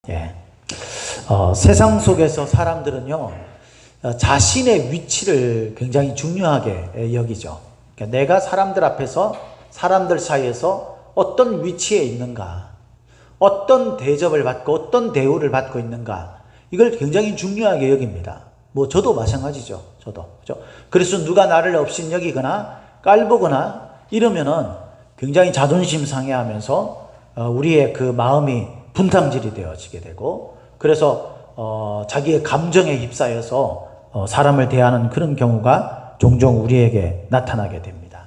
예. 세상 속에서 사람들은요, 자신의 위치를 굉장히 중요하게 여기죠. 그러니까 내가 사람들 앞에서, 사람들 사이에서 어떤 위치에 있는가, 어떤 대접을 받고 어떤 대우를 받고 있는가, 이걸 굉장히 중요하게 여깁니다. 뭐 저도 마찬가지죠. 저도. 그죠? 그래서 누가 나를 업신여기거나 깔보거나 이러면은 굉장히 자존심 상해하면서 우리의 그 마음이 분탕질이 되어지게 되고, 그래서 자기의 감정에 휩싸여서 사람을 대하는 그런 경우가 종종 우리에게 나타나게 됩니다.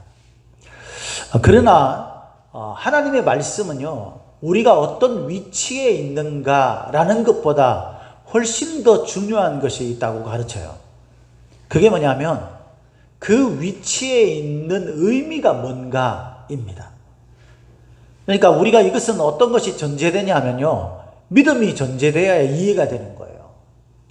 그러나 하나님의 말씀은요, 우리가 어떤 위치에 있는가라는 것보다 훨씬 더 중요한 것이 있다고 가르쳐요. 그게 뭐냐면 그 위치에 있는 의미가 뭔가입니다. 그러니까 우리가 이것은 어떤 것이 전제되냐면요, 믿음이 전제되어야 이해가 되는 거예요.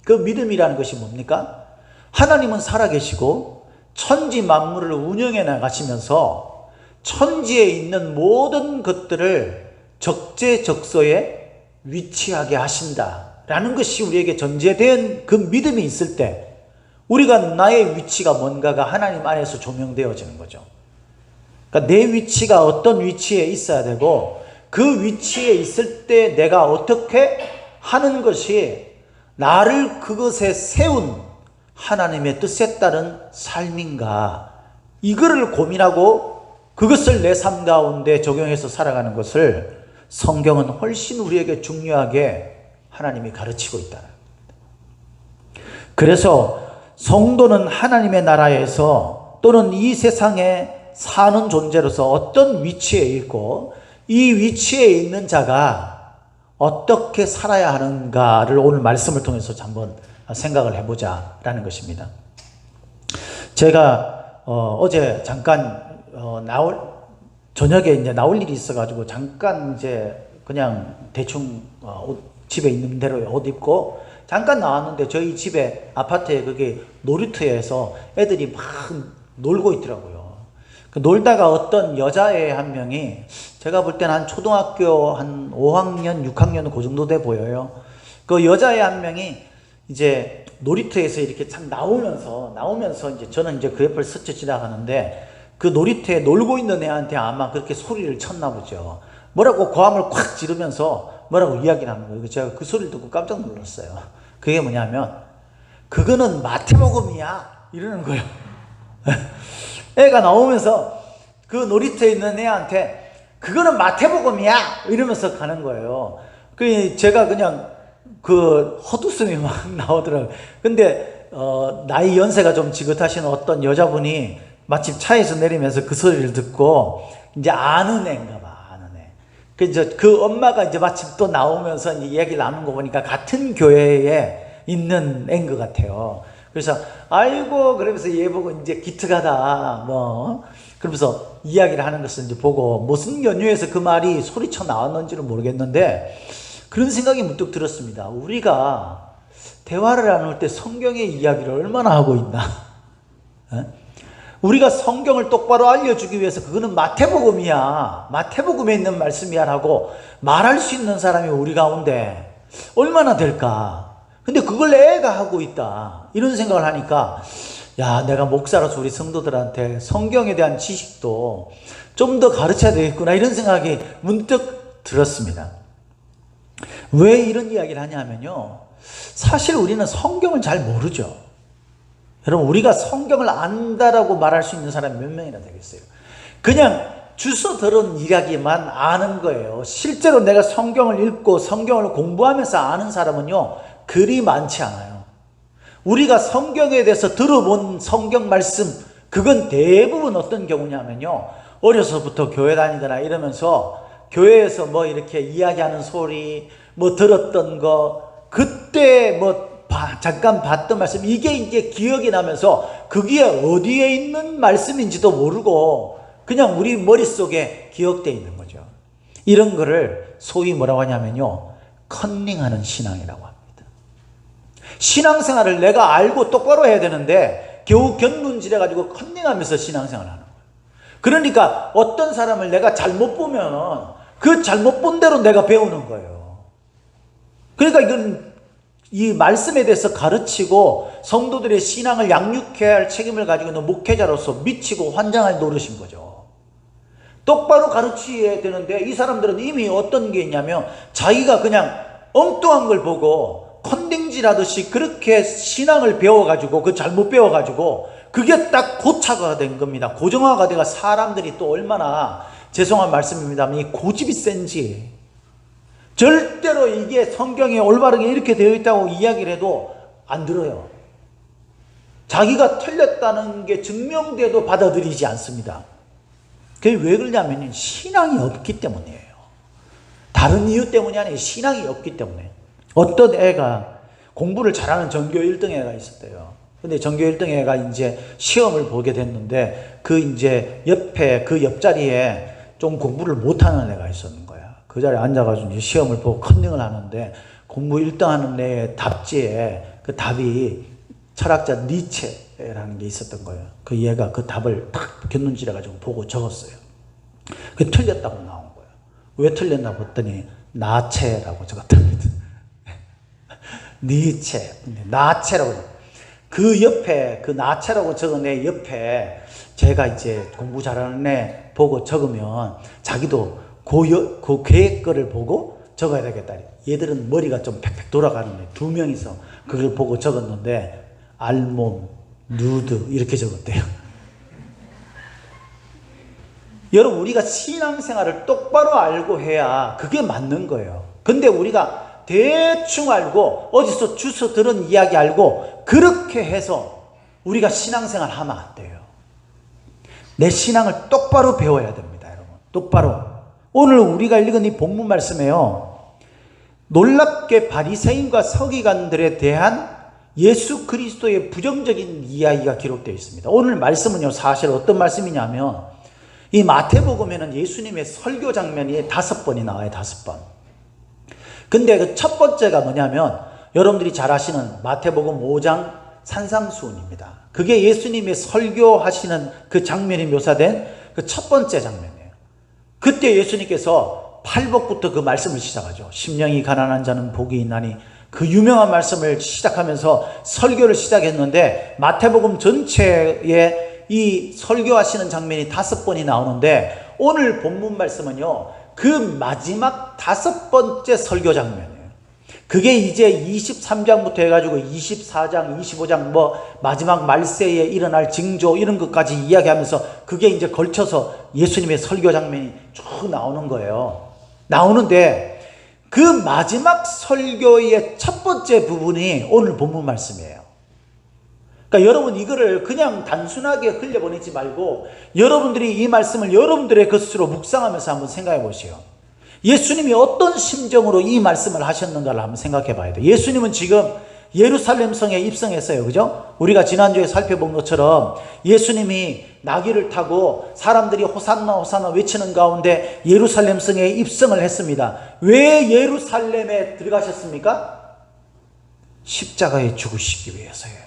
그 믿음이라는 것이 뭡니까? 하나님은 살아계시고 천지 만물을 운영해 나가시면서 천지에 있는 모든 것들을 적재적소에 위치하게 하신다라는 것이 우리에게 전제된 그 믿음이 있을 때 우리가 나의 위치가 뭔가가 하나님 안에서 조명되어지는 거죠. 그러니까 내 위치가 어떤 위치에 있어야 되고 그 위치에 있을 때 내가 어떻게 하는 것이 나를 그것에 세운 하나님의 뜻에 따른 삶인가, 이거를 고민하고 그것을 내 삶 가운데 적용해서 살아가는 것을 성경은 훨씬 우리에게 중요하게 하나님이 가르치고 있다. 그래서 성도는 하나님의 나라에서 또는 이 세상에 사는 존재로서 어떤 위치에 있고 이 위치에 있는 자가 어떻게 살아야 하는가를 오늘 말씀을 통해서 한번 생각을 해보자 라는 것입니다. 제가 어제 잠깐 저녁에 이제 나올 일이 있어가지고 잠깐 이제 그냥 대충 집에 있는 대로 옷 입고 잠깐 나왔는데 저희 집에 아파트에 그게 놀이터에서 애들이 막 놀고 있더라고요. 놀다가 어떤 여자애 한 명이, 제가 볼 때는 한 초등학교 한 5학년, 6학년 그 정도 돼 보여요. 그 여자애 한 명이 이제 놀이터에서 이렇게 참 나오면서 이제 저는 이제 그 옆을 스쳐 지나가는데 그 놀이터에 놀고 있는 애한테 아마 그렇게 소리를 쳤나 보죠. 뭐라고 고함을 콱 지르면서 뭐라고 이야기를 하는 거예요. 제가 그 소리를 듣고 깜짝 놀랐어요. 그게 뭐냐면, 그거는 마태복음이야 이러는 거예요. 애가 나오면서 그 놀이터에 있는 애한테 그거는 마태복음이야 이러면서 가는 거예요. 그 제가 그냥 그 헛웃음이 막 나오더라고요. 근데 나이 연세가 좀 지긋하신 어떤 여자분이 마침 차에서 내리면서 그 소리를 듣고 이제 아는 애인가 봐, 아는 애. 그 엄마가 이제 마침 또 나오면서 이제 이야기를 나누는 거 보니까 같은 교회에 있는 애인 것 같아요. 그래서 아이고 그러면서 얘 보고 이제 기특하다 뭐 그러면서 이야기를 하는 것을 이제 보고 무슨 연유에서 그 말이 소리쳐 나왔는지는 모르겠는데 그런 생각이 문득 들었습니다. 우리가 대화를 나눌 때 성경의 이야기를 얼마나 하고 있나? 우리가 성경을 똑바로 알려주기 위해서 그거는 마태복음이야, 마태복음에 있는 말씀이야 라고 말할 수 있는 사람이 우리 가운데 얼마나 될까? 근데 그걸 애가 하고 있다 이런 생각을 하니까, 야, 내가 목사로서 우리 성도들한테 성경에 대한 지식도 좀 더 가르쳐야 되겠구나 이런 생각이 문득 들었습니다. 왜 이런 이야기를 하냐면요, 사실 우리는 성경을 잘 모르죠. 여러분, 우리가 성경을 안다라고 말할 수 있는 사람이 몇 명이나 되겠어요? 그냥 주워 들은 이야기만 아는 거예요. 실제로 내가 성경을 읽고 성경을 공부하면서 아는 사람은요 그리 많지 않아요. 우리가 성경에 대해서 들어본 성경 말씀, 그건 대부분 어떤 경우냐면요, 어려서부터 교회 다니거나 이러면서 교회에서 뭐 이렇게 이야기하는 소리, 뭐 들었던 거, 그때 뭐 잠깐 봤던 말씀, 이게 이제 기억이 나면서 그게 어디에 있는 말씀인지도 모르고 그냥 우리 머릿속에 기억되어 있는 거죠. 이런 거를 소위 뭐라고 하냐면요, 컨닝하는 신앙이라고 합니다. 신앙생활을 내가 알고 똑바로 해야 되는데 겨우 견눈질해가지고 컨닝하면서 신앙생활을 하는 거예요. 그러니까 어떤 사람을 내가 잘못 보면 그 잘못 본 대로 내가 배우는 거예요. 그러니까 이건 이 말씀에 대해서 가르치고 성도들의 신앙을 양육해야 할 책임을 가지고 있는 목회자로서 미치고 환장할 노릇인 거죠. 똑바로 가르쳐야 되는데 이 사람들은 이미 어떤 게 있냐면 자기가 그냥 엉뚱한 걸 보고 컨닝질하듯이 그렇게 신앙을 배워가지고 그 잘못 배워가지고 그게 딱 고착화가 된 겁니다. 고정화가 돼가 사람들이 또 얼마나 죄송한 말씀입니다만 이 고집이 센지 절대로 이게 성경에 올바르게 이렇게 되어 있다고 이야기를 해도 안 들어요. 자기가 틀렸다는 게 증명돼도 받아들이지 않습니다. 그게 왜 그러냐면 신앙이 없기 때문이에요. 다른 이유 때문이 아니에요. 신앙이 없기 때문에. 어떤 애가 공부를 잘하는 전교 1등 애가 있었대요. 근데 전교 1등 애가 이제 시험을 보게 됐는데 그 이제 옆에 그 옆자리에 좀 공부를 못하는 애가 있었는 거야. 그 자리에 앉아가지고 이제 시험을 보고 컨닝을 하는데 공부 1등 하는 애의 답지에 그 답이 철학자 니체라는 게 있었던 거예요. 그 얘가 그 답을 탁 곁눈질해가지고 보고 적었어요. 그게 틀렸다고 나온 거예요. 왜 틀렸나 봤더니 나체라고 적었답니다. 니체, 나체라고. 그 옆에 그 나체라고 적은 애 옆에 제가 이제 공부 잘하는 애 보고 적으면 자기도 그 계획 거를 보고 적어야 되겠다. 얘들은 머리가 좀 팩팩 돌아가는 애 2명이서 그걸 보고 적었는데 알몸, 누드 이렇게 적었대요. 여러분 우리가 신앙생활을 똑바로 알고 해야 그게 맞는 거예요. 근데 우리가 대충 알고 어디서 주워 들은 이야기 알고 그렇게 해서 우리가 신앙생활 하면 안 돼요. 내 신앙을 똑바로 배워야 됩니다. 여러분 똑바로. 오늘 우리가 읽은 이 본문 말씀에요, 놀랍게 바리새인과 서기관들에 대한 예수 그리스도의 부정적인 이야기가 기록되어 있습니다. 오늘 말씀은요 사실 어떤 말씀이냐면 이 마태복음에는 예수님의 설교 장면이 5번이 나와요. 5번. 근데 그 첫 번째가 뭐냐면 여러분들이 잘 아시는 마태복음 5장 산상수훈입니다. 그게 예수님의 설교하시는 그 장면이 묘사된 그 첫 번째 장면이에요. 그때 예수님께서 팔복부터 그 말씀을 시작하죠. 심령이 가난한 자는 복이 있나니, 그 유명한 말씀을 시작하면서 설교를 시작했는데 마태복음 전체에 이 설교하시는 장면이 5번이 나오는데 오늘 본문 말씀은요 그 마지막 5번째 설교 장면이에요. 그게 이제 23장부터 해가지고 24장, 25장 뭐 마지막 말세에 일어날 징조 이런 것까지 이야기하면서 그게 이제 걸쳐서 예수님의 설교 장면이 쭉 나오는 거예요. 나오는데 그 마지막 설교의 첫 번째 부분이 오늘 본문 말씀이에요. 그러니까 여러분 이거를 그냥 단순하게 흘려보내지 말고 여러분들이 이 말씀을 여러분들의 것으로 묵상하면서 한번 생각해 보시오. 예수님이 어떤 심정으로 이 말씀을 하셨는가를 한번 생각해 봐야 돼요. 예수님은 지금 예루살렘 성에 입성했어요. 그죠? 우리가 지난주에 살펴본 것처럼 예수님이 나귀를 타고 사람들이 호산나 호산나 외치는 가운데 예루살렘 성에 입성을 했습니다. 왜 예루살렘에 들어가셨습니까? 십자가에 죽으시기 위해서예요.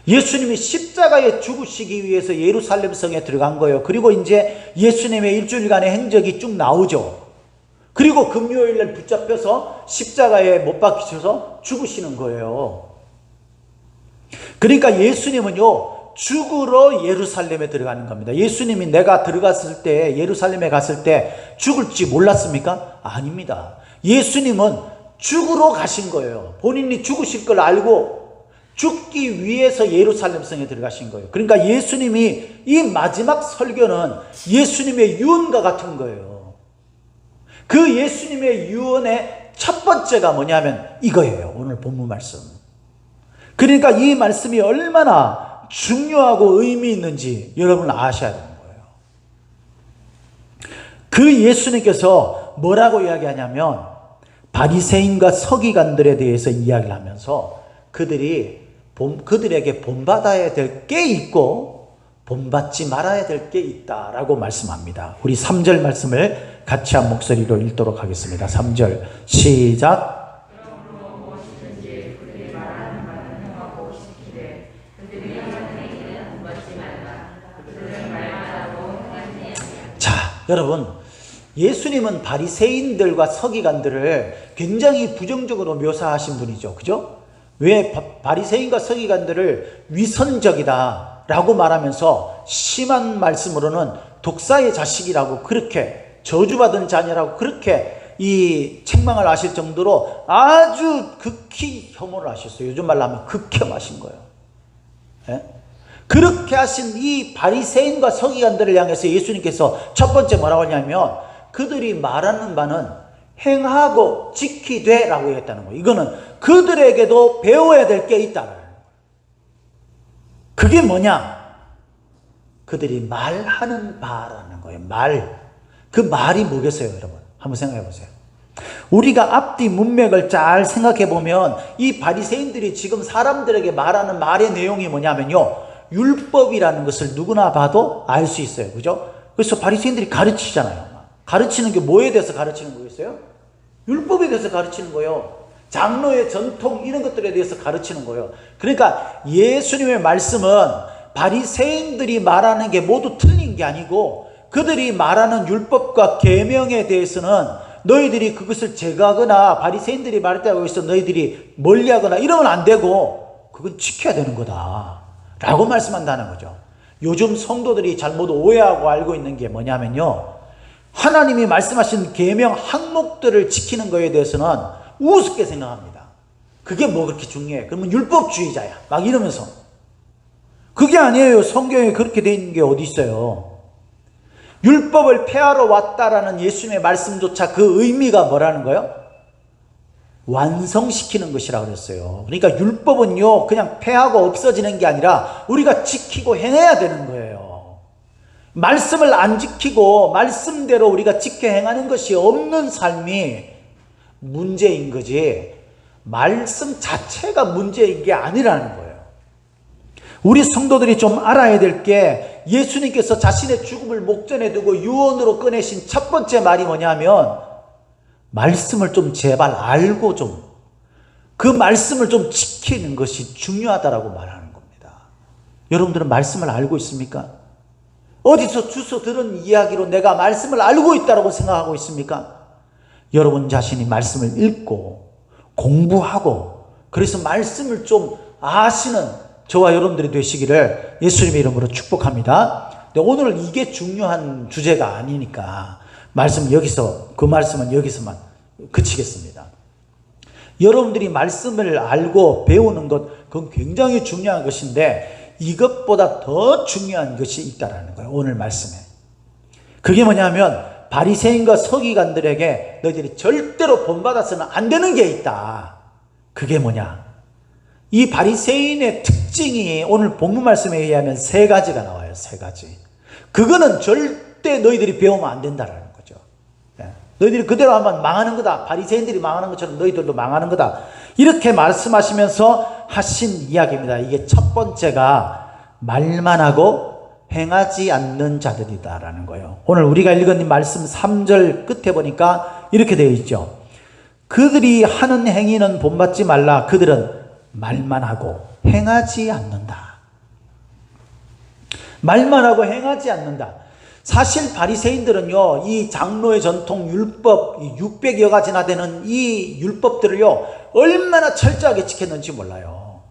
예수님이 십자가에 죽으시기 위해서 예루살렘 성에 들어간 거예요. 그리고 이제 예수님의 일주일간의 행적이 쭉 나오죠. 그리고 금요일날 붙잡혀서 십자가에 못 박히셔서 죽으시는 거예요. 그러니까 예수님은요 죽으러 예루살렘에 들어가는 겁니다. 예수님이 내가 들어갔을 때 예루살렘에 갔을 때 죽을지 몰랐습니까? 아닙니다. 예수님은 죽으러 가신 거예요. 본인이 죽으실 걸 알고 죽기 위해서 예루살렘 성에 들어가신 거예요. 그러니까 예수님이 이 마지막 설교는 예수님의 유언과 같은 거예요. 그 예수님의 유언의 첫 번째가 뭐냐면 이거예요. 오늘 본문 말씀. 그러니까 이 말씀이 얼마나 중요하고 의미 있는지 여러분 아셔야 되는 거예요. 그 예수님께서 뭐라고 이야기하냐면 바리새인과 서기관들에 대해서 이야기를 하면서 그들에게 본받아야 될 게 있고 본받지 말아야 될 게 있다라고 말씀합니다. 우리 3절 말씀을 같이 한 목소리로 읽도록 하겠습니다. 3절 시작. 자, 여러분 예수님은 바리새인들과 서기관들을 굉장히 부정적으로 묘사하신 분이죠. 그죠? 왜 바리새인과 서기관들을 위선적이다 라고 말하면서 심한 말씀으로는 독사의 자식이라고 그렇게 저주받은 자녀라고 그렇게 이 책망을 하실 정도로 아주 극히 혐오를 하셨어요. 요즘 말로 하면 극혐하신 거예요. 예? 그렇게 하신 이 바리새인과 서기관들을 향해서 예수님께서 첫 번째 뭐라고 하냐면 그들이 말하는 바는 행하고 지키되 라고 했다는 거예요. 이거는 그들에게도 배워야 될 게 있다는 거예요. 그게 뭐냐? 그들이 말하는 바라는 거예요. 그 말이 뭐겠어요, 여러분? 한번 생각해 보세요. 우리가 앞뒤 문맥을 잘 생각해 보면 이 바리새인들이 지금 사람들에게 말하는 말의 내용이 뭐냐면요, 율법이라는 것을 누구나 봐도 알 수 있어요. 그죠? 그래서 바리새인들이 가르치잖아요. 가르치는 게 뭐에 대해서 가르치는 거였어요? 율법에 대해서 가르치는 거예요. 장로의 전통 이런 것들에 대해서 가르치는 거예요. 그러니까 예수님의 말씀은 바리새인들이 말하는 게 모두 틀린 게 아니고 그들이 말하는 율법과 계명에 대해서는 너희들이 그것을 제거하거나 바리새인들이 말했다고 해서 너희들이 멀리하거나 이러면 안 되고 그건 지켜야 되는 거다 라고 말씀한다는 거죠. 요즘 성도들이 잘못 오해하고 알고 있는 게 뭐냐면요, 하나님이 말씀하신 계명 항목들을 지키는 거에 대해서는 우습게 생각합니다. 그게 뭐 그렇게 중요해? 그러면 율법주의자야 막 이러면서. 그게 아니에요. 성경에 그렇게 돼 있는 게 어디 있어요. 율법을 폐하러 왔다라는 예수님의 말씀조차 그 의미가 뭐라는 거예요? 완성시키는 것이라고 그랬어요. 그러니까 율법은요 그냥 폐하고 없어지는 게 아니라 우리가 지키고 행해야 되는 거예요. 말씀을 안 지키고 말씀대로 우리가 지켜 행하는 것이 없는 삶이 문제인 거지 말씀 자체가 문제인 게 아니라는 거예요. 우리 성도들이 좀 알아야 될 게 예수님께서 자신의 죽음을 목전에 두고 유언으로 꺼내신 첫 번째 말이 뭐냐면 말씀을 좀 제발 알고 좀 그 말씀을 좀 지키는 것이 중요하다라고 말하는 겁니다. 여러분들은 말씀을 알고 있습니까? 어디서 주워 들은 이야기로 내가 말씀을 알고 있다고 생각하고 있습니까? 여러분 자신이 말씀을 읽고 공부하고 그래서 말씀을 좀 아시는 저와 여러분들이 되시기를 예수님의 이름으로 축복합니다. 근데 오늘은 이게 중요한 주제가 아니니까 그 말씀은 여기서만 그치겠습니다. 여러분들이 말씀을 알고 배우는 것 그건 굉장히 중요한 것인데 이것보다 더 중요한 것이 있다라는 거예요. 오늘 말씀에. 그게 뭐냐면 바리새인과 서기관들에게 너희들이 절대로 본받아서는 안 되는 게 있다. 그게 뭐냐? 이 바리새인의 특징이 오늘 본문 말씀에 의하면 3가지가 나와요. 3가지. 그거는 절대 너희들이 배우면 안 된다라는 거죠. 너희들이 그대로 하면 망하는 거다. 바리새인들이 망하는 것처럼 너희들도 망하는 거다. 이렇게 말씀하시면서 하신 이야기입니다. 이게 첫 번째가 말만 하고 행하지 않는 자들이다라는 거예요. 오늘 우리가 읽은 말씀 3절 끝에 보니까 이렇게 되어 있죠. 그들이 하는 행위는 본받지 말라. 그들은 말만 하고 행하지 않는다. 말만 하고 행하지 않는다. 사실 바리새인들은요, 이 장로의 전통 율법 600여 가지나 되는 이 율법들을요 얼마나 철저하게 지켰는지 몰라요.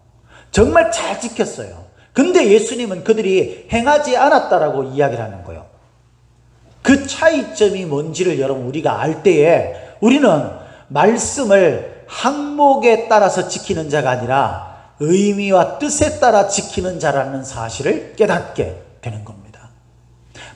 정말 잘 지켰어요. 근데 예수님은 그들이 행하지 않았다라고 이야기를 하는 거예요. 그 차이점이 뭔지를 여러분 우리가 알 때에 우리는 말씀을 항목에 따라서 지키는 자가 아니라 의미와 뜻에 따라 지키는 자라는 사실을 깨닫게 되는 겁니다.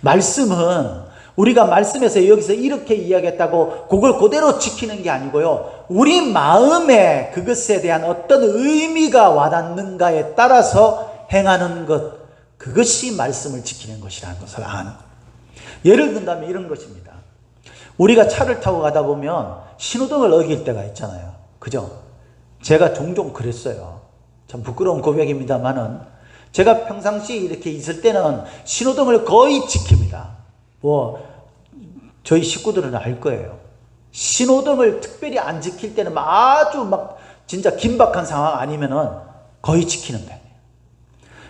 말씀은 우리가 말씀에서 여기서 이렇게 이야기했다고 그걸 그대로 지키는 게 아니고요. 우리 마음에 그것에 대한 어떤 의미가 와닿는가에 따라서 행하는 것, 그것이 말씀을 지키는 것이라는 것을 아는 겁니다. 예를 든다면 이런 것입니다. 우리가 차를 타고 가다 보면 신호등을 어길 때가 있잖아요. 그죠? 제가 종종 그랬어요. 참 부끄러운 고백입니다만은 제가 평상시 이렇게 있을 때는 신호등을 거의 지킵니다. 저희 식구들은 알 거예요. 신호등을 특별히 안 지킬 때는 아주 진짜 긴박한 상황 아니면은 거의 지키는 편이에요.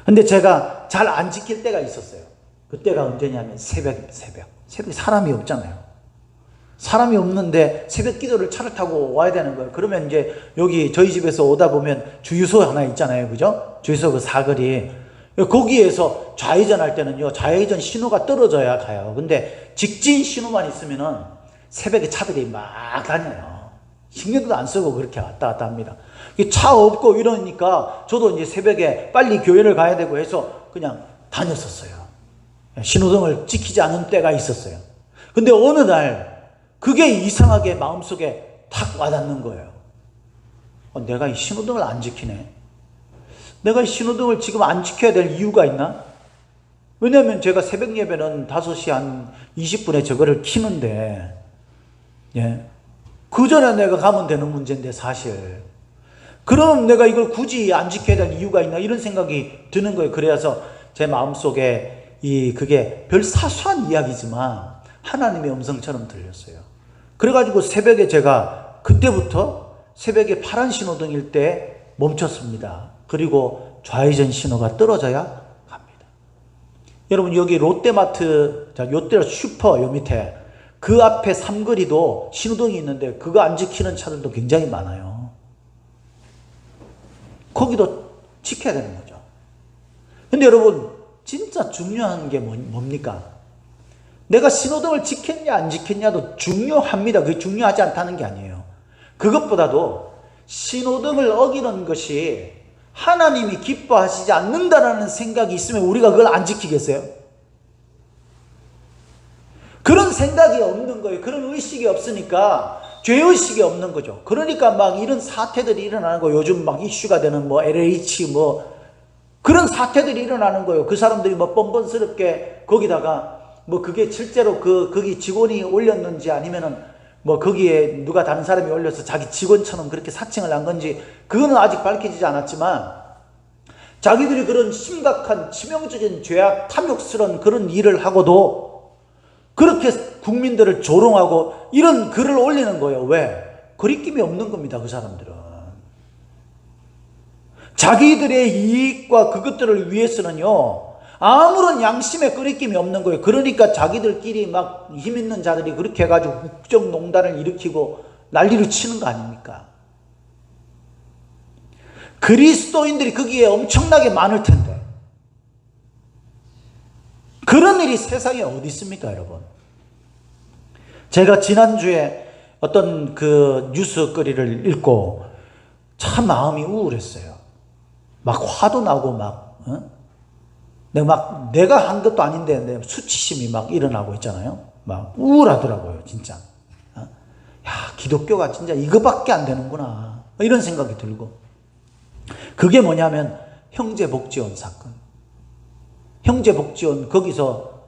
근데 제가 잘 안 지킬 때가 있었어요. 그때가 언제냐면 새벽에 사람이 없잖아요. 사람이 없는데 새벽 기도를 차를 타고 와야 되는 거예요. 그러면 이제 여기 저희 집에서 오다 보면 주유소 하나 있잖아요. 그죠? 주유소 그 사거리. 거기에서 좌회전할 때는요, 좌회전 신호가 떨어져야 가요. 근데 직진 신호만 있으면은 새벽에 차들이 막 다녀요. 신경도 안 쓰고 그렇게 왔다 갔다 합니다. 차 없고 이러니까 저도 이제 새벽에 빨리 교회를 가야 되고 해서 그냥 다녔었어요. 신호등을 지키지 않은 때가 있었어요. 근데 어느 날 그게 이상하게 마음속에 탁 와닿는 거예요. 내가 이 신호등을 안 지키네. 내가 이 신호등을 지금 안 지켜야 될 이유가 있나? 왜냐하면 제가 새벽 예배는 5시 한 20분에 저거를 키는데, 예. 그 전에 내가 가면 되는 문제인데, 사실. 그럼 내가 이걸 굳이 안 지켜야 될 이유가 있나? 이런 생각이 드는 거예요. 그래서 제 마음속에 그게 별 사소한 이야기지만 하나님의 음성처럼 들렸어요. 그래가지고 새벽에 제가 그때부터 새벽에 파란 신호등일 때 멈췄습니다. 그리고 좌회전 신호가 떨어져야 갑니다. 여러분 여기 롯데마트, 롯데 슈퍼 요 밑에 그 앞에 삼거리도 신호등이 있는데 그거 안 지키는 차들도 굉장히 많아요. 거기도 지켜야 되는 거죠. 근데 여러분 진짜 중요한 게 뭡니까? 내가 신호등을 지켰냐 안 지켰냐도 중요합니다. 그게 중요하지 않다는 게 아니에요. 그것보다도 신호등을 어기는 것이 하나님이 기뻐하시지 않는다라는 생각이 있으면 우리가 그걸 안 지키겠어요? 그런 생각이 없는 거예요. 그런 의식이 없으니까 죄의식이 없는 거죠. 그러니까 막 이런 사태들이 일어나는 거예요. 요즘 막 이슈가 되는 LH 그런 사태들이 일어나는 거예요. 그 사람들이 뻔뻔스럽게 거기다가 그게 실제로 거기 직원이 올렸는지 아니면은 거기에 누가 다른 사람이 올려서 자기 직원처럼 그렇게 사칭을 한 건지 그거는 아직 밝혀지지 않았지만 자기들이 그런 심각한 치명적인 죄악 탐욕스러운 그런 일을 하고도 그렇게 국민들을 조롱하고 이런 글을 올리는 거예요. 왜? 거리낌이 없는 겁니다. 그 사람들은. 자기들의 이익과 그것들을 위해서는요. 아무런 양심의 거리낌이 없는 거예요. 그러니까 자기들끼리 막 힘 있는 자들이 그렇게 해가지고 국정농단을 일으키고 난리를 치는 거 아닙니까? 그리스도인들이 거기에 엄청나게 많을 텐데 그런 일이 세상에 어디 있습니까, 여러분? 제가 지난주에 어떤 그 뉴스거리를 읽고 참 마음이 우울했어요. 막 화도 나고 내가 한 것도 아닌데 수치심이 막 일어나고 있잖아요. 막 우울하더라고요, 진짜. 야, 기독교가 진짜 이거밖에 안 되는구나. 이런 생각이 들고. 그게 뭐냐면 형제복지원 사건. 형제복지원 거기서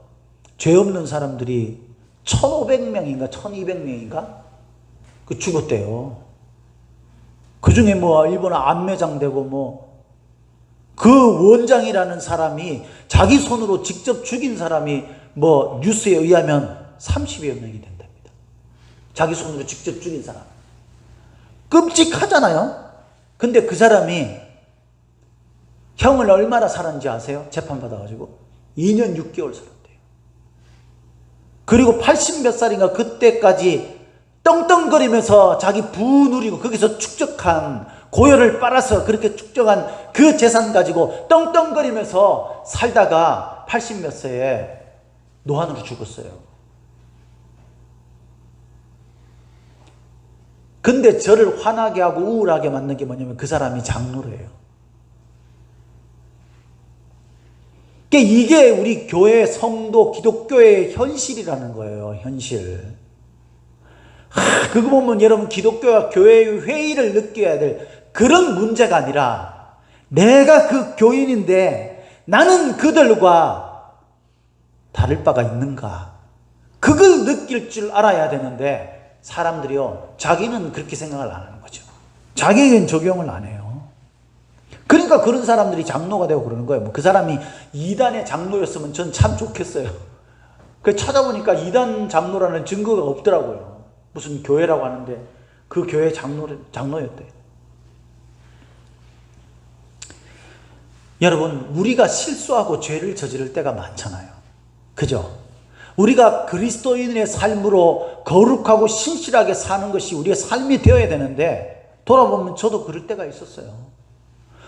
죄 없는 사람들이 1,500명인가 1,200명인가 그 죽었대요. 그 중에 일본 안매장되고 그 원장이라는 사람이 자기 손으로 직접 죽인 사람이 뉴스에 의하면 30여 명이 된답니다. 자기 손으로 직접 죽인 사람. 끔찍하잖아요. 근데 그 사람이 형을 얼마나 살았는지 아세요? 재판받아가지고 2년 6개월 살았대요. 그리고 80 몇 살인가 그때까지 떵떵거리면서 자기 부 누리고 거기서 축적한 고열을 빨아서 그렇게 축적한 그 재산 가지고 떵떵거리면서 살다가 80 몇 세에 노안으로 죽었어요. 근데 저를 화나게 하고 우울하게 만든 게 뭐냐면 그 사람이 장로래요. 이게 우리 교회 성도 기독교의 현실이라는 거예요. 현실. 그거 보면 여러분 기독교와 교회의 회의를 느껴야 될 그런 문제가 아니라 내가 그 교인인데 나는 그들과 다를 바가 있는가? 그걸 느낄 줄 알아야 되는데 사람들이요 자기는 그렇게 생각을 안 하는 거죠. 자기에겐 적용을 안 해요. 그러니까 그런 사람들이 장로가 되고 그러는 거예요. 그 사람이 이단의 장로였으면 전 참 좋겠어요. 찾아보니까 이단 장로라는 증거가 없더라고요. 무슨 교회라고 하는데 그 교회 장로였대요. 여러분 우리가 실수하고 죄를 저지를 때가 많잖아요. 그죠? 우리가 그리스도인의 삶으로 거룩하고 신실하게 사는 것이 우리의 삶이 되어야 되는데, 돌아보면 저도 그럴 때가 있었어요.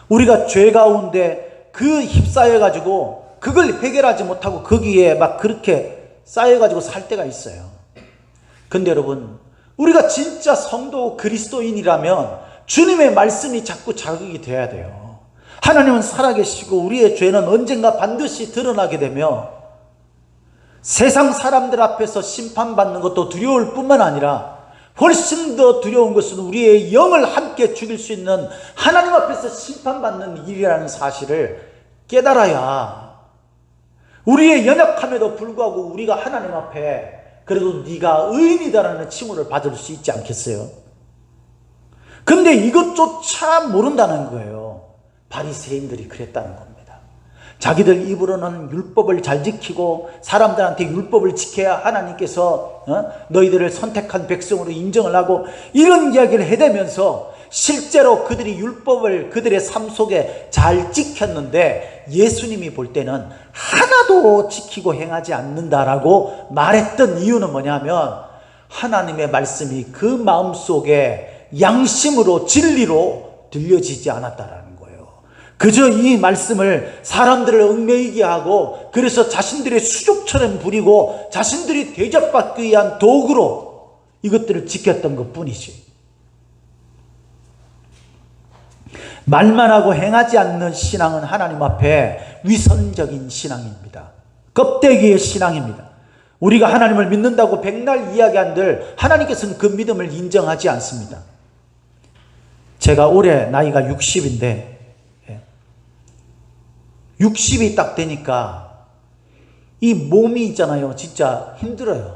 우리가 죄 가운데 그 휩싸여 가지고 그걸 해결하지 못하고 거기에 막 그렇게 쌓여 가지고 살 때가 있어요. 근데 여러분, 우리가 진짜 성도 그리스도인이라면 주님의 말씀이 자꾸 자극이 돼야 돼요. 하나님은 살아계시고 우리의 죄는 언젠가 반드시 드러나게 되며, 세상 사람들 앞에서 심판받는 것도 두려울 뿐만 아니라 훨씬 더 두려운 것은 우리의 영을 함께 죽일 수 있는 하나님 앞에서 심판받는 일이라는 사실을 깨달아야, 우리의 연약함에도 불구하고 우리가 하나님 앞에 그래도 네가 의인이다라는 칭호를 받을 수 있지 않겠어요? 근데 이것조차 모른다는 거예요. 바리새인들이 그랬다는 겁니다. 자기들 입으로는 율법을 잘 지키고 사람들한테 율법을 지켜야 하나님께서 너희들을 선택한 백성으로 인정을 하고, 이런 이야기를 해대면서 실제로 그들이 율법을 그들의 삶 속에 잘 지켰는데 예수님이 볼 때는 하나도 지키고 행하지 않는다라고 말했던 이유는 뭐냐면, 하나님의 말씀이 그 마음속에 양심으로 진리로 들려지지 않았다라는 거예요. 그저 이 말씀을 사람들을 얽매이게 하고, 그래서 자신들의 수족처럼 부리고 자신들이 대접받기 위한 도구로 이것들을 지켰던 것뿐이지, 말만 하고 행하지 않는 신앙은 하나님 앞에 위선적인 신앙입니다. 껍데기의 신앙입니다. 우리가 하나님을 믿는다고 백날 이야기한들 하나님께서는 그 믿음을 인정하지 않습니다. 제가 올해 나이가 60인데 60이 딱 되니까 이 몸이 있잖아요, 진짜 힘들어요.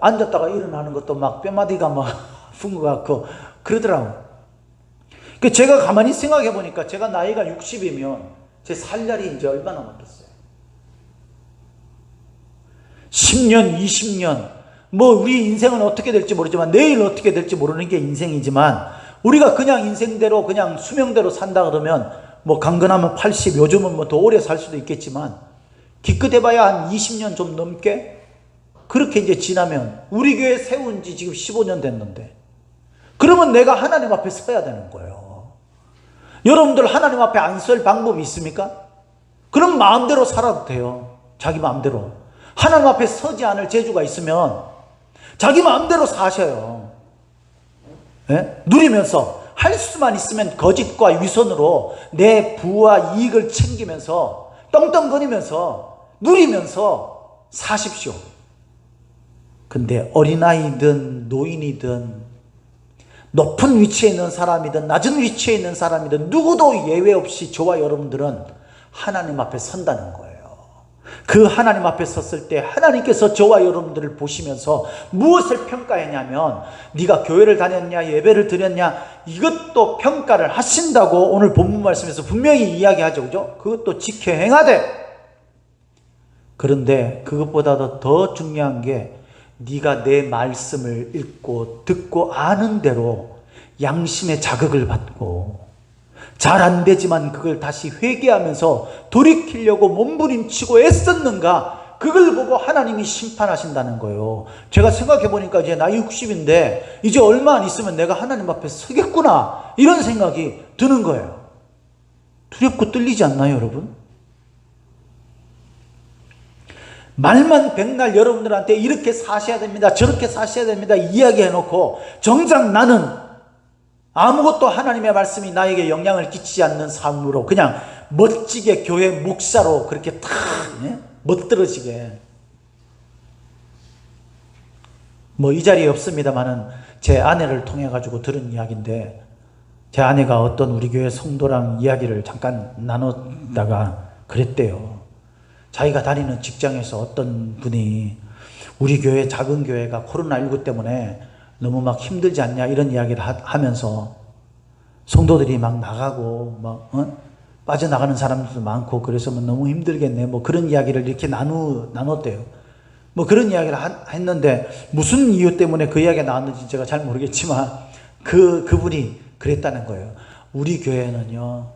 앉았다가 일어나는 것도 막 뼈마디가 막 아픈 것 같고 그러더라고요. 제가 가만히 생각해 보니까 제가 나이가 60이면 제 살 날이 이제 얼마나 남았겠어요? 10년, 20년, 뭐 우리 인생은 어떻게 될지 모르지만, 내일 어떻게 될지 모르는 게 인생이지만, 우리가 그냥 인생대로 그냥 수명대로 산다 그러면 뭐 강건하면 80, 요즘은 뭐 더 오래 살 수도 있겠지만, 기껏해봐야 한 20년 좀 넘게 그렇게 이제 지나면, 우리 교회 세운 지 지금 15년 됐는데, 그러면 내가 하나님 앞에 서야 되는 거예요. 여러분들 하나님 앞에 안 설 방법이 있습니까? 그럼 마음대로 살아도 돼요. 자기 마음대로. 하나님 앞에 서지 않을 재주가 있으면 자기 마음대로 사셔요. 예? 누리면서, 할 수만 있으면 거짓과 위선으로 내 부와 이익을 챙기면서 떵떵거리면서 누리면서 사십시오. 근데 어린아이든 노인이든 높은 위치에 있는 사람이든 낮은 위치에 있는 사람이든 누구도 예외 없이 저와 여러분들은 하나님 앞에 선다는 거예요. 그 하나님 앞에 섰을 때 하나님께서 저와 여러분들을 보시면서 무엇을 평가했냐면, 네가 교회를 다녔냐, 예배를 드렸냐, 이것도 평가를 하신다고 오늘 본문 말씀에서 분명히 이야기하죠. 그죠? 그것도 지켜 행하되, 그런데 그것보다도 더 중요한 게, 네가 내 말씀을 읽고 듣고 아는 대로 양심의 자극을 받고, 잘 안 되지만 그걸 다시 회개하면서 돌이키려고 몸부림치고 애썼는가, 그걸 보고 하나님이 심판하신다는 거예요. 제가 생각해 보니까 이제 나이 60인데 이제 얼마 안 있으면 내가 하나님 앞에 서겠구나, 이런 생각이 드는 거예요. 두렵고 떨리지 않나요, 여러분? 말만 백날 여러분들한테 이렇게 사셔야 됩니다, 저렇게 사셔야 됩니다 이야기해 놓고, 정작 나는 아무것도 하나님의 말씀이 나에게 영향을 끼치지 않는 삶으로 그냥 멋지게 교회 목사로 그렇게 탁 멋들어지게, 뭐 이 자리에 없습니다만은 제 아내를 통해 가지고 들은 이야기인데, 제 아내가 어떤 우리 교회 성도랑 이야기를 잠깐 나눴다가 그랬대요. 자기가 다니는 직장에서 어떤 분이 우리 교회, 작은 교회가 코로나19 때문에 너무 막 힘들지 않냐, 이런 이야기를 하면서 성도들이 막 나가고 막 빠져나가는 사람들도 많고 그래서 뭐 너무 힘들겠네, 뭐 그런 이야기를 이렇게 나눴대요. 뭐 그런 이야기를 했는데 무슨 이유 때문에 그 이야기가 나왔는지 제가 잘 모르겠지만 그분이 그랬다는 거예요. 우리 교회는요,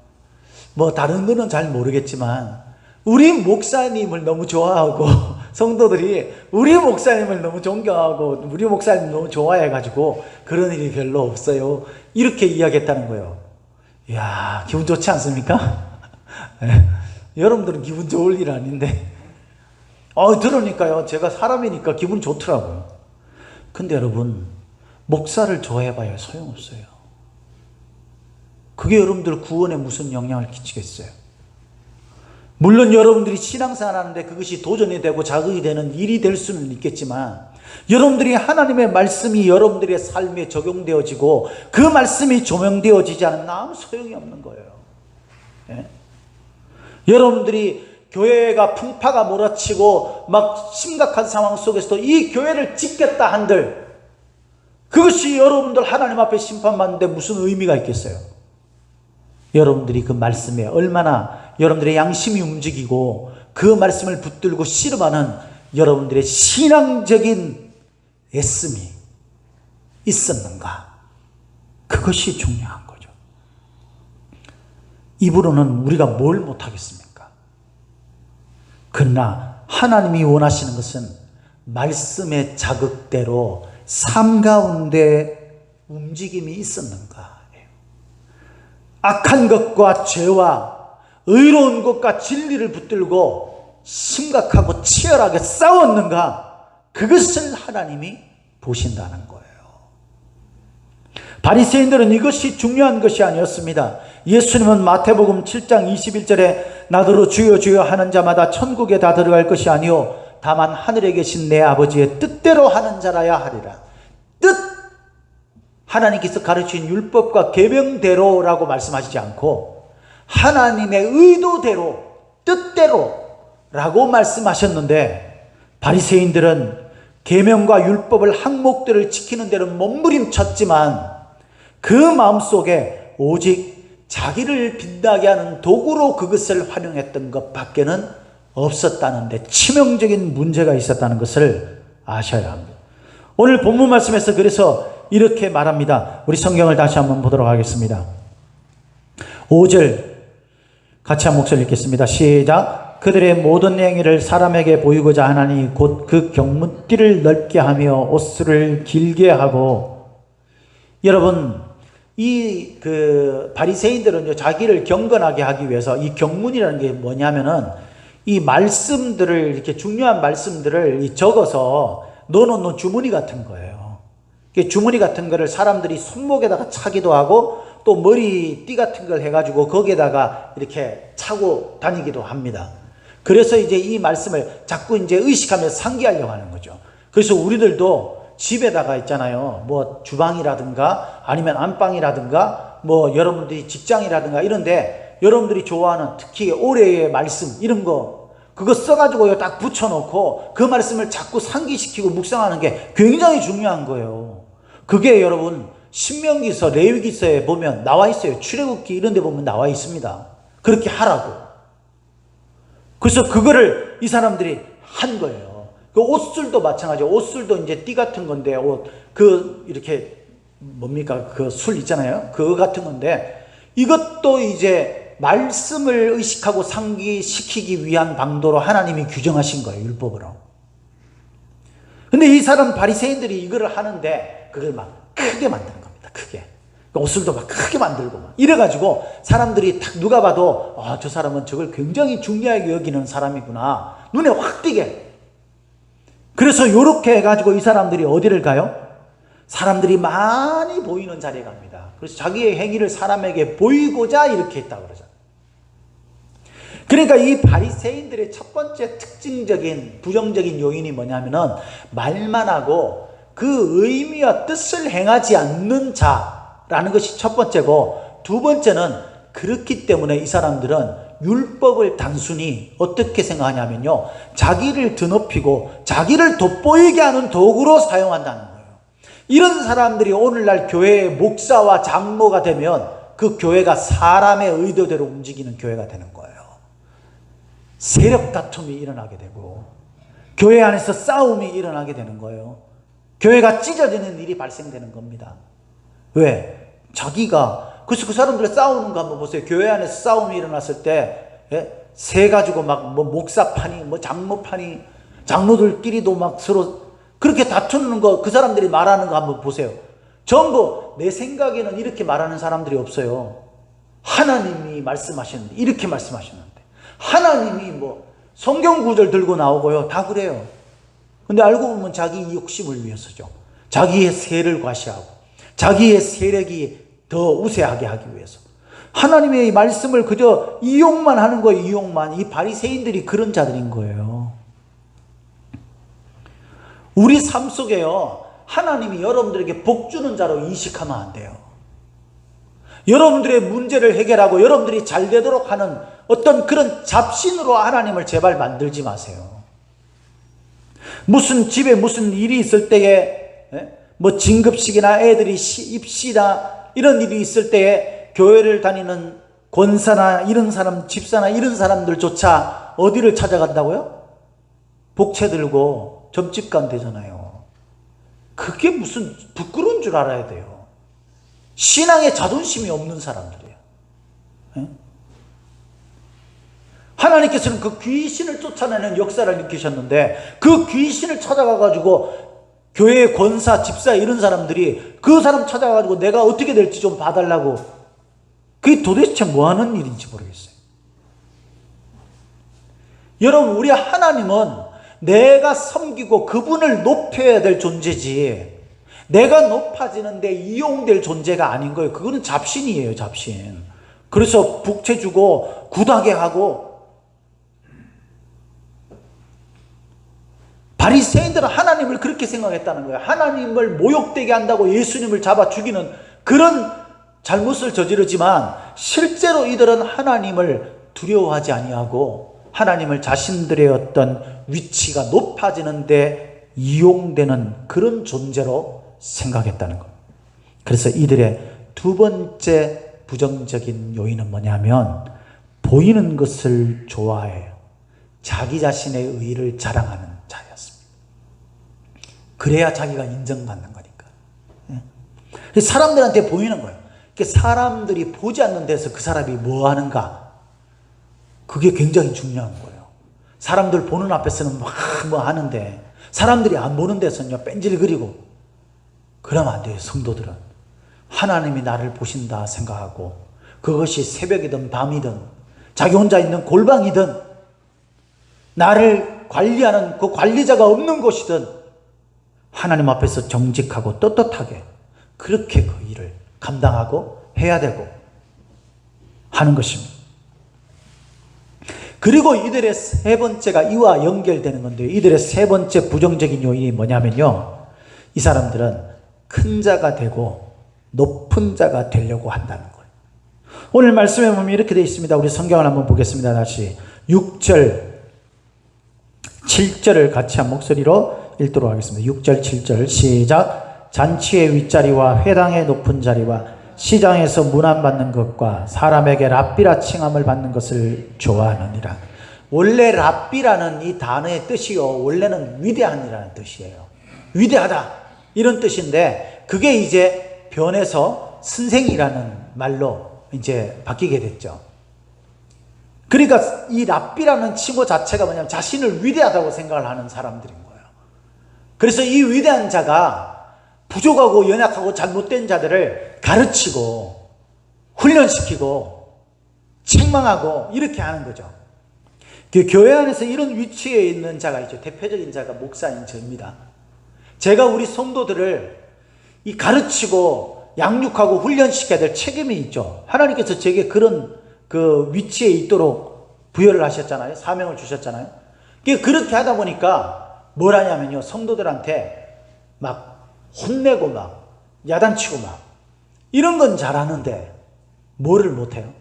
뭐 다른 거는 잘 모르겠지만 우리 목사님을 너무 좋아하고 성도들이 우리 목사님을 너무 존경하고 우리 목사님 너무 좋아해가지고 그런 일이 별로 없어요. 이렇게 이야기했다는 거예요. 이야, 기분 좋지 않습니까? 여러분들은 기분 좋을 일 아닌데. 들으니까요, 제가 사람이니까 기분 좋더라고요. 근데 여러분, 목사를 좋아해봐야 소용없어요. 그게 여러분들 구원에 무슨 영향을 끼치겠어요? 물론 여러분들이 신앙생활 하는데 그것이 도전이 되고 자극이 되는 일이 될 수는 있겠지만, 여러분들이 하나님의 말씀이 여러분들의 삶에 적용되어지고 그 말씀이 조명되어지지 않으면 아무 소용이 없는 거예요. 예? 여러분들이 교회가 풍파가 몰아치고 막 심각한 상황 속에서도 이 교회를 지켰다 한들 그것이 여러분들 하나님 앞에 심판받는데 무슨 의미가 있겠어요? 여러분들이 그 말씀에 얼마나 여러분들의 양심이 움직이고 그 말씀을 붙들고 씨름하는 여러분들의 신앙적인 애씀이 있었는가? 그것이 중요한 거죠. 입으로는 우리가 뭘 못하겠습니까? 그러나 하나님이 원하시는 것은 말씀의 자극대로 삶 가운데 움직임이 있었는가? 악한 것과 죄와 의로운 것과 진리를 붙들고 심각하고 치열하게 싸웠는가? 그것을 하나님이 보신다는 거예요. 바리새인들은 이것이 중요한 것이 아니었습니다. 예수님은 마태복음 7장 21절에 나더러 주여 주여 하는 자마다 천국에 다 들어갈 것이 아니요 다만 하늘에 계신 내 아버지의 뜻대로 하는 자라야 하리라. 뜻! 하나님께서 가르친 율법과 계명대로라고 말씀하시지 않고 하나님의 의도대로, 뜻대로 라고 말씀하셨는데, 바리새인들은 계명과 율법을 항목들을 지키는 데는 몸부림쳤지만 그 마음속에 오직 자기를 빛나게 하는 도구로 그것을 활용했던 것 밖에는 없었다는데 치명적인 문제가 있었다는 것을 아셔야 합니다. 오늘 본문 말씀에서 그래서 이렇게 말합니다. 우리 성경을 다시 한번 보도록 하겠습니다. 5절 같이 한 목소리 읽겠습니다. 시작. 그들의 모든 행위를 사람에게 보이고자 하나니 곧 그 경문띠를 넓게 하며 옷수를 길게 하고. 여러분, 이 바리새인들은 자기를 경건하게 하기 위해서 이 경문이라는 게 뭐냐면은 이 말씀들을 이렇게 중요한 말씀들을 적어서 넣어놓는 주머니 같은 거예요. 주머니 같은 거를 사람들이 손목에다가 차기도 하고 또 머리띠 같은 걸 해가지고 거기에다가 이렇게 차고 다니기도 합니다. 그래서 이제 이 말씀을 자꾸 이제 의식하면서 상기하려고 하는 거죠. 그래서 우리들도 집에다가 있잖아요. 뭐 주방이라든가 아니면 안방이라든가 뭐 여러분들이 직장이라든가 이런데 여러분들이 좋아하는 특히 올해의 말씀 이런 거 그거 써가지고 딱 붙여놓고 그 말씀을 자꾸 상기시키고 묵상하는 게 굉장히 중요한 거예요. 그게 여러분 신명기서 레위기서에 보면 나와 있어요. 출애굽기 이런 데 보면 나와 있습니다. 그렇게 하라고. 그래서 그거를 이 사람들이 한 거예요. 그 옷술도 마찬가지예요. 옷술도 이제 띠 같은 건데 이렇게 뭡니까? 그 술 있잖아요. 그거 같은 건데 이것도 이제 말씀을 의식하고 상기시키기 위한 방도로 하나님이 규정하신 거예요. 율법으로. 근데 이 사람 바리새인들이 이거를 하는데 그걸 막 크게 만드는 겁니다. 크게. 옷술도 막 크게 만들고 막 이래가지고 사람들이 딱 누가 봐도 저 사람은 저걸 굉장히 중요하게 여기는 사람이구나. 눈에 확 띄게. 그래서 이렇게 해가지고 이 사람들이 어디를 가요? 사람들이 많이 보이는 자리에 갑니다. 그래서 자기의 행위를 사람에게 보이고자 이렇게 했다고 그러잖아요. 그러니까 이 바리새인들의 첫 번째 특징적인 부정적인 요인이 뭐냐면은 말만 하고 그 의미와 뜻을 행하지 않는 자라는 것이 첫 번째고, 두 번째는 그렇기 때문에 이 사람들은 율법을 단순히 어떻게 생각하냐면요, 자기를 드높이고 자기를 돋보이게 하는 도구로 사용한다는 거예요. 이런 사람들이 오늘날 교회의 목사와 장로가 되면 그 교회가 사람의 의도대로 움직이는 교회가 되는 거예요. 세력 다툼이 일어나게 되고 교회 안에서 싸움이 일어나게 되는 거예요. 교회가 찢어지는 일이 발생되는 겁니다. 왜? 자기가, 그래서 그 사람들 싸우는 거 한번 보세요. 교회 안에서 싸움이 일어났을 때, 새 가지고 막, 목사파니, 장모파니, 장로들끼리도 막 서로 그렇게 다투는 거, 그 사람들이 말하는 거 한번 보세요. 전부 내 생각에는 이렇게 말하는 사람들이 없어요. 하나님이 말씀하셨는데, 이렇게 말씀하셨는데, 하나님이 뭐 성경 구절 들고 나오고요. 다 그래요. 근데 알고 보면 자기 욕심을 위해서죠. 자기의 세를 과시하고 자기의 세력이 더 우세하게 하기 위해서 하나님의 말씀을 그저 이용만 하는 거예요. 이용만. 이 바리새인들이 그런 자들인 거예요. 우리 삶 속에요, 하나님이 여러분들에게 복 주는 자로 인식하면 안 돼요. 여러분들의 문제를 해결하고 여러분들이 잘 되도록 하는 어떤 그런 잡신으로 하나님을 제발 만들지 마세요. 무슨 집에 무슨 일이 있을 때에, 뭐 진급식이나 애들이 입시나 이런 일이 있을 때에 교회를 다니는 권사나 이런 사람, 집사나 이런 사람들조차 어디를 찾아간다고요? 복채 들고 점집 간 되잖아요. 그게 무슨 부끄러운 줄 알아야 돼요. 신앙에 자존심이 없는 사람들이에요. 하나님께서는 그 귀신을 쫓아내는 역사를 일으키셨는데 그 귀신을 찾아가가지고 교회의 권사, 집사 이런 사람들이 그 사람 찾아가지고 내가 어떻게 될지 좀 봐달라고, 그게 도대체 뭐 하는 일인지 모르겠어요. 여러분, 우리 하나님은 내가 섬기고 그분을 높여야 될 존재지 내가 높아지는데 이용될 존재가 아닌 거예요. 그거는 잡신이에요, 잡신. 그래서 북채 주고 굿하게 하고, 바리새인들은 하나님을 그렇게 생각했다는 거예요. 하나님을 모욕되게 한다고 예수님을 잡아 죽이는 그런 잘못을 저지르지만 실제로 이들은 하나님을 두려워하지 아니하고 하나님을 자신들의 어떤 위치가 높아지는데 이용되는 그런 존재로 생각했다는 거예요. 그래서 이들의 두 번째 부정적인 요인은 뭐냐면 보이는 것을 좋아해요. 자기 자신의 의의를 자랑하는 자였습니다. 그래야 자기가 인정받는 거니까. 사람들한테 보이는 거예요. 사람들이 보지 않는 데서 그 사람이 뭐 하는가, 그게 굉장히 중요한 거예요. 사람들 보는 앞에서는 막 뭐 하는데 사람들이 안 보는 데서는요 뺀질거리고 그러면 안 돼요. 성도들은 하나님이 나를 보신다 생각하고, 그것이 새벽이든 밤이든 자기 혼자 있는 골방이든 나를 관리하는 그 관리자가 없는 곳이든 하나님 앞에서 정직하고 떳떳하게 그렇게 그 일을 감당하고 해야 되고 하는 것입니다. 그리고 이들의 세 번째가 이와 연결되는 건데요. 이들의 세 번째 부정적인 요인이 뭐냐면요, 이 사람들은 큰 자가 되고 높은 자가 되려고 한다는 거예요. 오늘 말씀에 보면 이렇게 되어 있습니다. 우리 성경을 한번 보겠습니다. 다시 6절 7절을 같이 한 목소리로 읽도록 하겠습니다. 6절 7절 시작. 잔치의 윗자리와 회당의 높은 자리와 시장에서 문안받는 것과 사람에게 랍비라 칭함을 받는 것을 좋아하느니라. 원래 랍비라는 이 단어의 뜻이요, 원래는 위대한이라는 뜻이에요. 위대하다 이런 뜻인데 그게 이제 변해서 선생이라는 말로 이제 바뀌게 됐죠. 그러니까 이 랍비라는 칭호 자체가 뭐냐면 자신을 위대하다고 생각을 하는 사람들인 거예요. 그래서 이 위대한 자가 부족하고 연약하고 잘못된 자들을 가르치고 훈련시키고 책망하고 이렇게 하는 거죠. 그 교회 안에서 이런 위치에 있는 자가 있죠. 대표적인 자가 목사인 저입니다. 제가 우리 성도들을 이 가르치고 양육하고 훈련시켜야 될 책임이 있죠. 하나님께서 제게 그런 그 위치에 있도록 부여를 하셨잖아요. 사명을 주셨잖아요. 그렇게 하다 보니까 뭘 하냐면요, 성도들한테 막 혼내고 막 야단치고 막 이런 건 잘하는데 뭐를 못해요?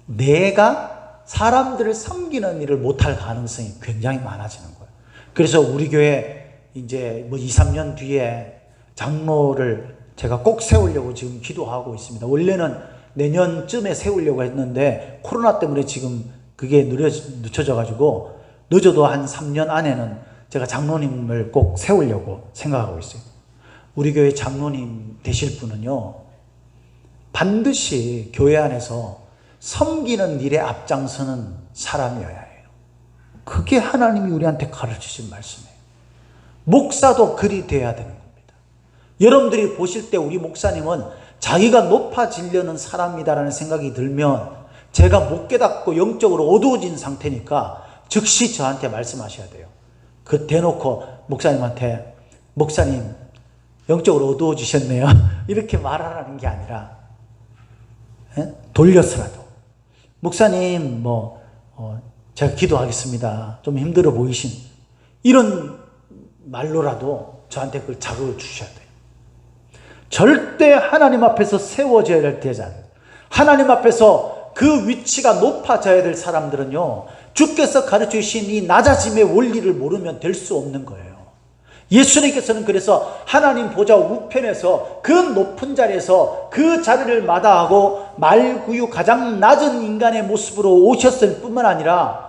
내가 사람들을 섬기는 일을 못할 가능성이 굉장히 많아지는 거예요. 그래서 우리 교회 이제 뭐 2, 3년 뒤에 장로를 제가 꼭 세우려고 지금 기도하고 있습니다. 원래는 내년쯤에 세우려고 했는데 코로나 때문에 지금 그게 늦춰져 가지고 늦어도 한 3년 안에는 제가 장로님을 꼭 세우려고 생각하고 있어요. 우리 교회 장로님 되실 분은요, 반드시 교회 안에서 섬기는 일에 앞장서는 사람이어야 해요. 그게 하나님이 우리한테 가르치신 말씀이에요. 목사도 그리 돼야 되는 겁니다. 여러분들이 보실 때 우리 목사님은 자기가 높아지려는 사람이다라는 생각이 들면 제가 못 깨닫고 영적으로 어두워진 상태니까 즉시 저한테 말씀하셔야 돼요. 그 대놓고 목사님한테 목사님 영적으로 어두워지셨네요 이렇게 말하라는 게 아니라 돌려서라도 목사님 제가 기도하겠습니다. 좀 힘들어 보이신 이런 말로라도 저한테 그걸 자극을 주셔야 돼요. 절대 하나님 앞에서 세워져야 될 대장, 하나님 앞에서 그 위치가 높아져야 될 사람들은요, 주께서 가르쳐 주신 이 낮아짐의 원리를 모르면 될 수 없는 거예요. 예수님께서는 그래서 하나님 보좌 우편에서 그 높은 자리에서 그 자리를 마다하고 말구유 가장 낮은 인간의 모습으로 오셨을 뿐만 아니라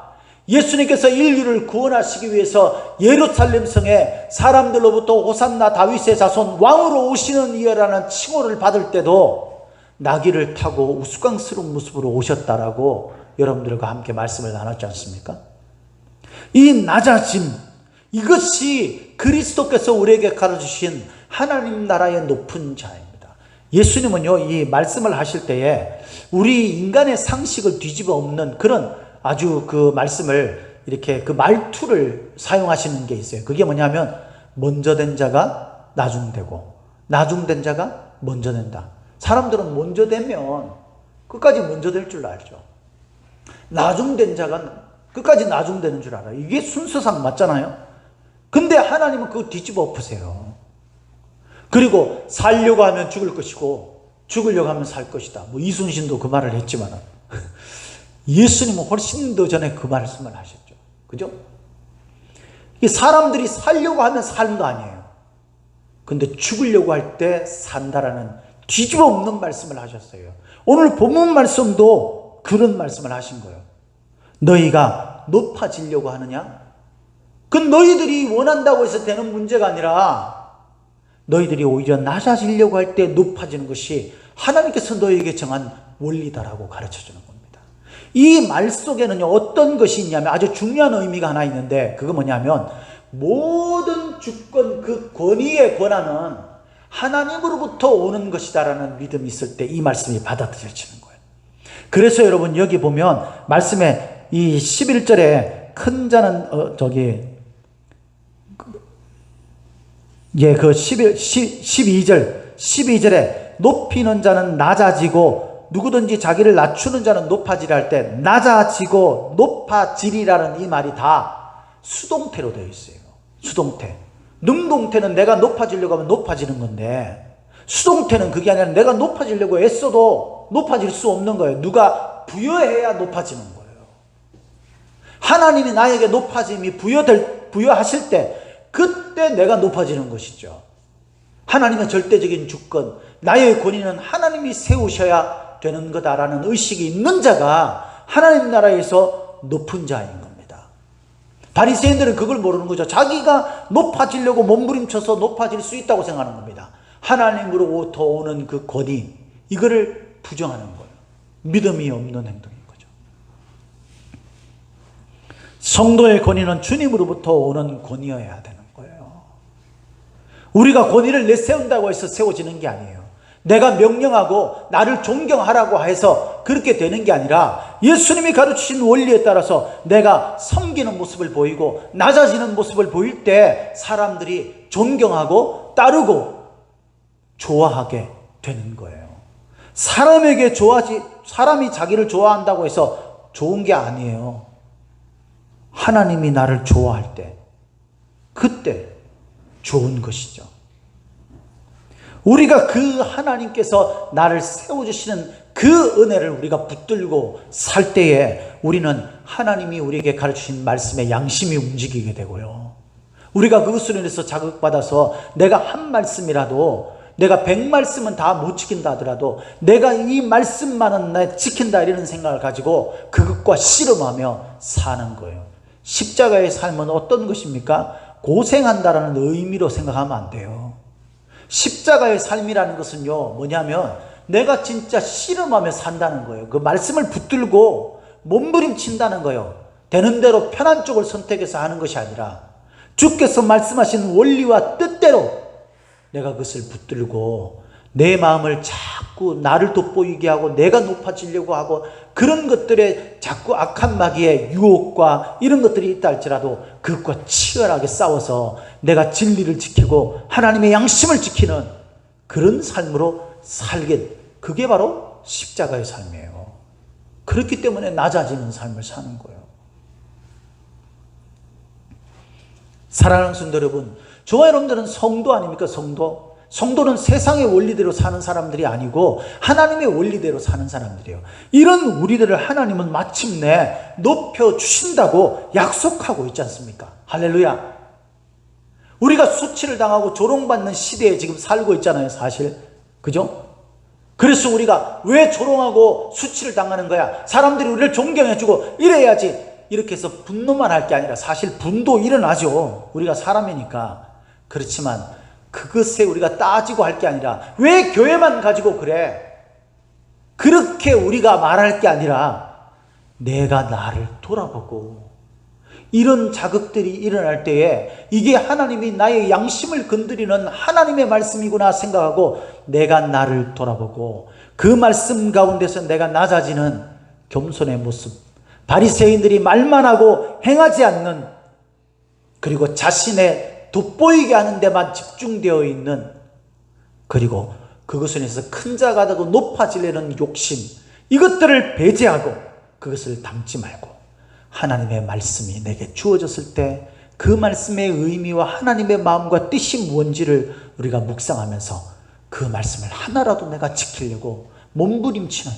예수님께서 인류를 구원하시기 위해서 예루살렘 성에 사람들로부터 호산나 다윗의 자손 왕으로 오시는 이여라는 칭호를 받을 때도 나귀를 타고 우스꽝스러운 모습으로 오셨다라고 여러분들과 함께 말씀을 나눴지 않습니까? 이 낮아짐, 이것이 그리스도께서 우리에게 가르치신 하나님 나라의 높은 자입니다. 예수님은요, 이 말씀을 하실 때에 우리 인간의 상식을 뒤집어 엎는 그런 아주 그 말씀을 이렇게 그 말투를 사용하시는 게 있어요. 그게 뭐냐면 먼저 된 자가 나중되고 나중된 자가 먼저 된다. 사람들은 먼저 되면 끝까지 먼저 될 줄 알죠. 나중된 자가 끝까지 나중되는 줄 알아요. 이게 순서상 맞잖아요. 근데 하나님은 그거 뒤집어 엎으세요. 그리고 살려고 하면 죽을 것이고 죽으려고 하면 살 것이다. 이순신도 그 말을 했지만 예수님은 훨씬 더 전에 그 말씀을 하셨죠. 그죠? 이 사람들이 살려고 하면 사는 거 아니에요. 근데 죽으려고 할 때 산다라는 뒤집어 엎는 말씀을 하셨어요. 오늘 본문 말씀도 그런 말씀을 하신 거예요. 너희가 높아지려고 하느냐? 그 너희들이 원한다고 해서 되는 문제가 아니라 너희들이 오히려 낮아지려고 할 때 높아지는 것이 하나님께서 너희에게 정한 원리다라고 가르쳐주는 겁니다. 이 말 속에는요, 어떤 것이 있냐면 아주 중요한 의미가 하나 있는데 그거 뭐냐면 모든 주권, 그 권위의 권한은 하나님으로부터 오는 것이다라는 믿음이 있을 때 이 말씀이 받아들여지는 거예요. 그래서 여러분 여기 보면 말씀에 이 11절에 큰 자는 그 12절에 높이는 자는 낮아지고 누구든지 자기를 낮추는 자는 높아지라 할 때 낮아지고 높아지리라는 이 말이 다 수동태로 되어 있어요. 수동태. 능동태는 내가 높아지려고 하면 높아지는 건데 수동태는 그게 아니라 내가 높아지려고 애써도 높아질 수 없는 거예요. 누가 부여해야 높아지는 거예요. 하나님이 나에게 높아짐이 부여하실 때 그때 내가 높아지는 것이죠. 하나님의 절대적인 주권, 나의 권위는 하나님이 세우셔야 되는 거다라는 의식이 있는 자가 하나님 나라에서 높은 자인 겁니다. 바리새인들은 그걸 모르는 거죠. 자기가 높아지려고 몸부림쳐서 높아질 수 있다고 생각하는 겁니다. 하나님으로부터 오는 그 권위, 이거를 부정하는 거예요. 믿음이 없는 행동인 거죠. 성도의 권위는 주님으로부터 오는 권위여야 되는 거예요. 우리가 권위를 내세운다고 해서 세워지는 게 아니에요. 내가 명령하고 나를 존경하라고 해서 그렇게 되는 게 아니라 예수님이 가르치신 원리에 따라서 내가 섬기는 모습을 보이고 낮아지는 모습을 보일 때 사람들이 존경하고 따르고 좋아하게 되는 거예요. 사람이 자기를 좋아한다고 해서 좋은 게 아니에요. 하나님이 나를 좋아할 때 그때 좋은 것이죠. 우리가 그 하나님께서 나를 세워주시는 그 은혜를 우리가 붙들고 살 때에 우리는 하나님이 우리에게 가르치신 말씀에 양심이 움직이게 되고요. 우리가 그것으로 인해서 자극받아서 내가 한 말씀이라도 내가 100말씀은 다 못 지킨다 하더라도 내가 이 말씀만은 나 지킨다 이런 생각을 가지고 그것과 씨름하며 사는 거예요. 십자가의 삶은 어떤 것입니까? 고생한다라는 의미로 생각하면 안 돼요. 십자가의 삶이라는 것은요, 뭐냐면 내가 진짜 씨름하며 산다는 거예요. 그 말씀을 붙들고 몸부림친다는 거예요. 되는 대로 편한 쪽을 선택해서 하는 것이 아니라 주께서 말씀하신 원리와 뜻대로 내가 그것을 붙들고 내 마음을 자꾸 나를 돋보이게 하고 내가 높아지려고 하고 그런 것들에 자꾸 악한 마귀의 유혹과 이런 것들이 있다 할지라도 그것과 치열하게 싸워서 내가 진리를 지키고 하나님의 양심을 지키는 그런 삶으로 살게, 그게 바로 십자가의 삶이에요. 그렇기 때문에 낮아지는 삶을 사는 거예요. 사랑하는 성도 여러분, 저와 여러분들은 성도 아닙니까? 성도는 세상의 원리대로 사는 사람들이 아니고 하나님의 원리대로 사는 사람들이에요. 이런 우리들을 하나님은 마침내 높여주신다고 약속하고 있지 않습니까? 할렐루야. 우리가 수치를 당하고 조롱받는 시대에 지금 살고 있잖아요, 사실. 그죠? 그래서 우리가 왜 조롱하고 수치를 당하는 거야? 사람들이 우리를 존경해주고 이래야지. 이렇게 해서 분노만 할 게 아니라 사실 분도 일어나죠. 우리가 사람이니까. 그렇지만 그것에 우리가 따지고 할 게 아니라 왜 교회만 가지고 그래? 그렇게 우리가 말할 게 아니라 내가 나를 돌아보고 이런 자극들이 일어날 때에 이게 하나님이 나의 양심을 건드리는 하나님의 말씀이구나 생각하고 내가 나를 돌아보고 그 말씀 가운데서 내가 낮아지는 겸손의 모습, 바리새인들이 말만 하고 행하지 않는, 그리고 자신의 돋보이게 하는 데만 집중되어 있는, 그리고 그것을 위해서 큰 자가 되고 높아지려는 욕심, 이것들을 배제하고 그것을 담지 말고 하나님의 말씀이 내게 주어졌을 때 그 말씀의 의미와 하나님의 마음과 뜻이 무엇인지를 우리가 묵상하면서 그 말씀을 하나라도 내가 지키려고 몸부림치는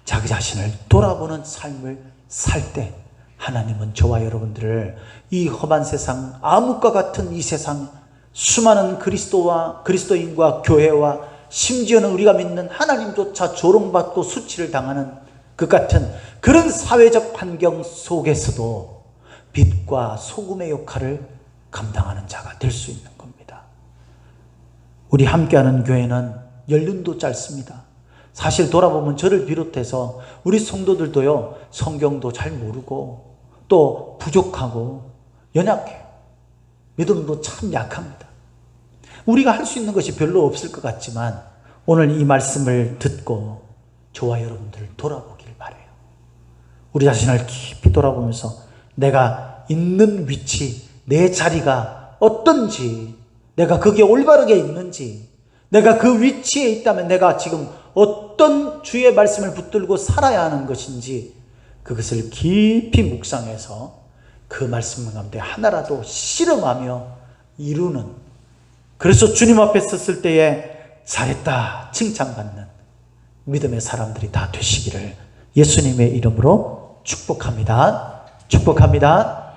자기 자신을 돌아보는 삶을 살 때 하나님은 저와 여러분들을 이 험한 세상, 암흑과 같은 이 세상, 수많은 그리스도인과 교회와 심지어는 우리가 믿는 하나님조차 조롱받고 수치를 당하는 그 같은 그런 사회적 환경 속에서도 빛과 소금의 역할을 감당하는 자가 될 수 있는 겁니다. 우리 함께하는 교회는 연륜도 짧습니다. 사실 돌아보면 저를 비롯해서 우리 성도들도요, 성경도 잘 모르고 또 부족하고 연약해요. 믿음도 참 약합니다. 우리가 할 수 있는 것이 별로 없을 것 같지만 오늘 이 말씀을 듣고 저와 여러분들을 돌아보길 바라요. 우리 자신을 깊이 돌아보면서 내가 있는 위치, 내 자리가 어떤지, 내가 거기에 올바르게 있는지, 내가 그 위치에 있다면 내가 지금 어떤 주의 말씀을 붙들고 살아야 하는 것인지 그것을 깊이 묵상해서 그 말씀 가운데 하나라도 실험하며 이루는, 그래서 주님 앞에 섰을 때에 잘했다 칭찬받는 믿음의 사람들이 다 되시기를 예수님의 이름으로 축복합니다. 축복합니다.